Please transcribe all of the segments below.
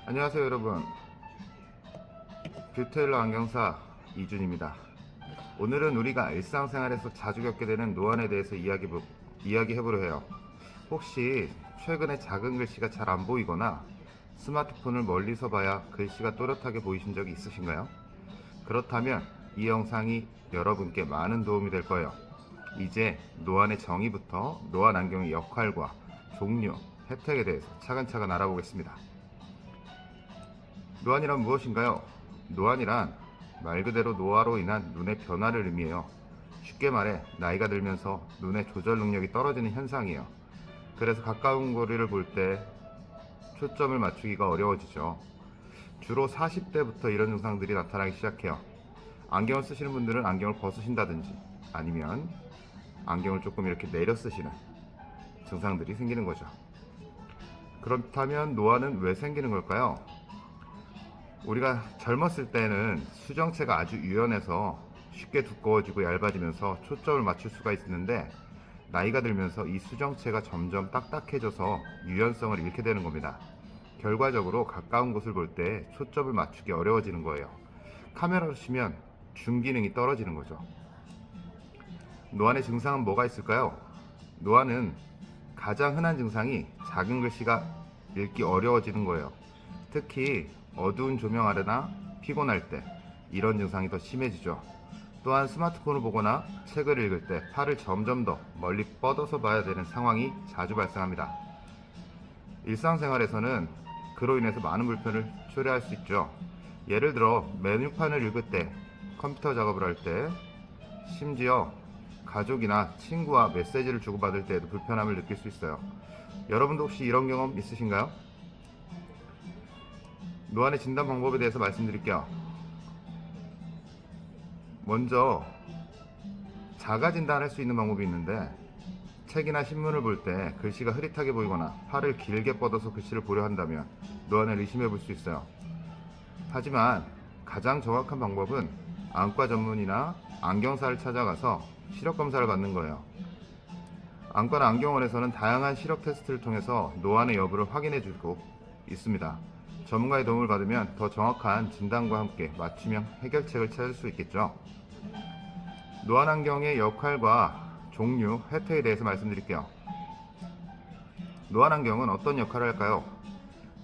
안녕하세요 여러분, 뷰테일러 안경사 이준입니다. 오늘은 우리가 일상생활에서 자주 겪게 되는 노안에 대해서 이야기해보려 해요. 혹시 최근에 작은 글씨가 잘 안 보이거나 스마트폰을 멀리서 봐야 글씨가 또렷하게 보이신 적이 있으신가요? 그렇다면 이 영상이 여러분께 많은 도움이 될 거예요. 이제 노안의 정의부터 노안 안경의 역할과 종류, 혜택에 대해서 차근차근 알아보겠습니다. 노안이란 무엇인가요? 노안이란 말 그대로 노화로 인한 눈의 변화를 의미해요. 쉽게 말해 나이가 들면서 눈의 조절 능력이 떨어지는 현상이에요. 그래서 가까운 거리를 볼 때 초점을 맞추기가 어려워지죠. 주로 40대부터 이런 증상들이 나타나기 시작해요. 안경을 쓰시는 분들은 안경을 벗으신다든지 아니면 안경을 조금 이렇게 내려 쓰시는 증상들이 생기는 거죠. 그렇다면 노안은 왜 생기는 걸까요? 우리가 젊었을 때는 수정체가 아주 유연해서 쉽게 두꺼워지고 얇아지면서 초점을 맞출 수가 있는데, 나이가 들면서 이 수정체가 점점 딱딱해져서 유연성을 잃게 되는 겁니다. 결과적으로 가까운 곳을 볼 때 초점을 맞추기 어려워지는 거예요. 카메라로 치면 중기능이 떨어지는 거죠. 노안의 증상은 뭐가 있을까요? 노안은 가장 흔한 증상이 작은 글씨가 읽기 어려워지는 거예요. 특히 어두운 조명 아래나 피곤할 때 이런 증상이 더 심해지죠. 또한 스마트폰을 보거나 책을 읽을 때 팔을 점점 더 멀리 뻗어서 봐야 되는 상황이 자주 발생합니다. 일상생활에서는 그로 인해서 많은 불편을 초래할 수 있죠. 예를 들어 메뉴판을 읽을 때, 컴퓨터 작업을 할 때, 심지어 가족이나 친구와 메시지를 주고받을 때에도 불편함을 느낄 수 있어요. 여러분도 혹시 이런 경험 있으신가요? 노안의 진단 방법에 대해서 말씀드릴게요. 먼저 자가 진단할 수 있는 방법이 있는데, 책이나 신문을 볼 때 글씨가 흐릿하게 보이거나 팔을 길게 뻗어서 글씨를 보려 한다면 노안을 의심해 볼 수 있어요. 하지만 가장 정확한 방법은 안과 전문의나 안경사를 찾아가서 시력 검사를 받는 거예요. 안과나 안경원에서는 다양한 시력 테스트를 통해서 노안의 여부를 확인해 주고 있습니다. 전문가의 도움을 받으면 더 정확한 진단과 함께 맞춤형 해결책을 찾을 수 있겠죠. 노안 안경의 역할과 종류, 혜택에 대해서 말씀드릴게요. 노안 안경은 어떤 역할을 할까요?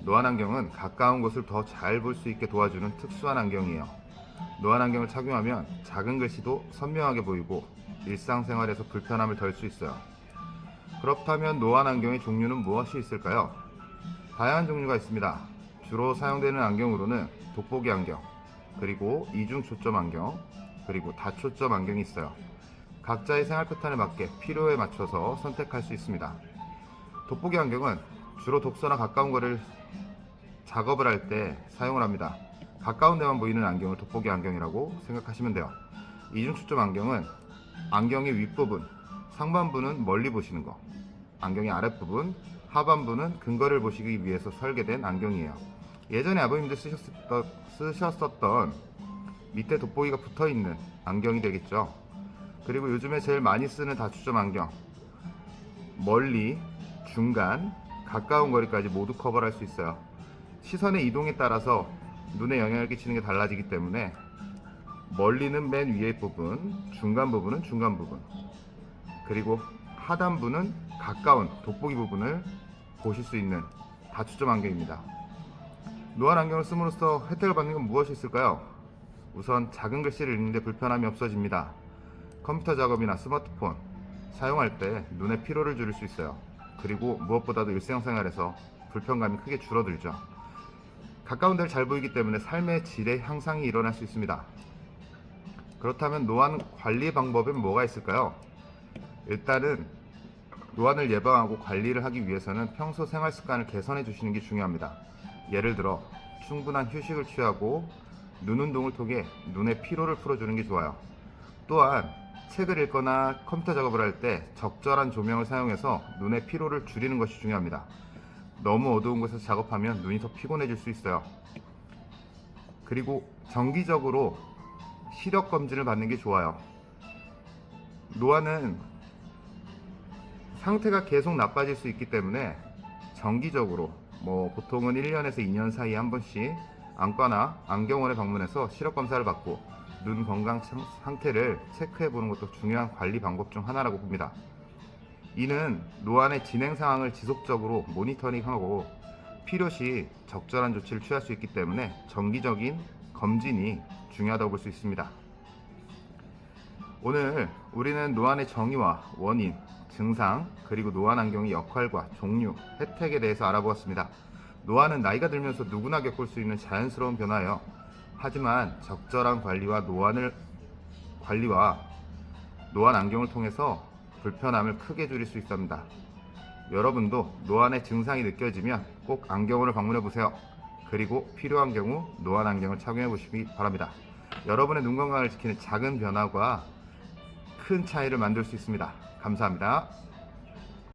노안 안경은 가까운 곳을 더 잘 볼 수 있게 도와주는 특수한 안경이에요. 노안 안경을 착용하면 작은 글씨도 선명하게 보이고 일상생활에서 불편함을 덜 수 있어요. 그렇다면 노안 안경의 종류는 무엇이 있을까요? 다양한 종류가 있습니다. 주로 사용되는 안경으로는 돋보기 안경, 그리고 이중 초점 안경, 그리고 다초점 안경이 있어요. 각자의 생활 패턴에 맞게 필요에 맞춰서 선택할 수 있습니다. 돋보기 안경은 주로 독서나 가까운 거리를 작업을 할 때 사용을 합니다. 가까운 데만 보이는 안경을 돋보기 안경이라고 생각하시면 돼요. 이중 초점 안경은 안경의 윗부분, 상반부는 멀리 보시는 거, 안경의 아랫부분, 하반부는 근거리를 보시기 위해서 설계된 안경이에요. 예전에 아버님들 쓰셨었던 밑에 돋보기가 붙어있는 안경이 되겠죠. 그리고 요즘에 제일 많이 쓰는 다초점 안경, 멀리, 중간, 가까운 거리까지 모두 커버할 수 있어요. 시선의 이동에 따라서 눈에 영향을 끼치는 게 달라지기 때문에 멀리는 맨 위에 부분, 중간 부분은 중간 부분, 그리고 하단부는 가까운 돋보기 부분을 보실 수 있는 다초점 안경입니다. 노안 안경을 씀으로써 혜택을 받는 건 무엇이 있을까요? 우선 작은 글씨를 읽는데 불편함이 없어집니다. 컴퓨터 작업이나 스마트폰 사용할 때 눈의 피로를 줄일 수 있어요. 그리고 무엇보다도 일상생활에서 불편감이 크게 줄어들죠. 가까운 데를 잘 보이기 때문에 삶의 질의 향상이 일어날 수 있습니다. 그렇다면 노안 관리 방법엔 뭐가 있을까요? 일단은 노안을 예방하고 관리를 하기 위해서는 평소 생활 습관을 개선해 주시는 게 중요합니다. 예를 들어 충분한 휴식을 취하고 눈 운동을 통해 눈의 피로를 풀어주는 게 좋아요. 또한 책을 읽거나 컴퓨터 작업을 할 때 적절한 조명을 사용해서 눈의 피로를 줄이는 것이 중요합니다. 너무 어두운 곳에서 작업하면 눈이 더 피곤해질 수 있어요. 그리고 정기적으로 시력 검진을 받는 게 좋아요. 노안은 상태가 계속 나빠질 수 있기 때문에 정기적으로 보통은 1년에서 2년 사이에 한 번씩 안과나 안경원에 방문해서 시력 검사를 받고 눈 건강 상태를 체크해 보는 것도 중요한 관리 방법 중 하나라고 봅니다. 이는 노안의 진행 상황을 지속적으로 모니터링하고 필요시 적절한 조치를 취할 수 있기 때문에 정기적인 검진이 중요하다고 볼 수 있습니다. 오늘 우리는 노안의 정의와 원인, 증상, 그리고 노안 안경의 역할과 종류, 혜택에 대해서 알아보았습니다. 노안은 나이가 들면서 누구나 겪을 수 있는 자연스러운 변화예요. 하지만 적절한 관리와 노안 안경을 통해서 불편함을 크게 줄일 수 있습니다. 여러분도 노안의 증상이 느껴지면 꼭 안경원을 방문해 보세요. 그리고 필요한 경우 노안 안경을 착용해 보시기 바랍니다. 여러분의 눈 건강을 지키는 작은 변화가 큰 차이를 만들 수 있습니다. 감사합니다.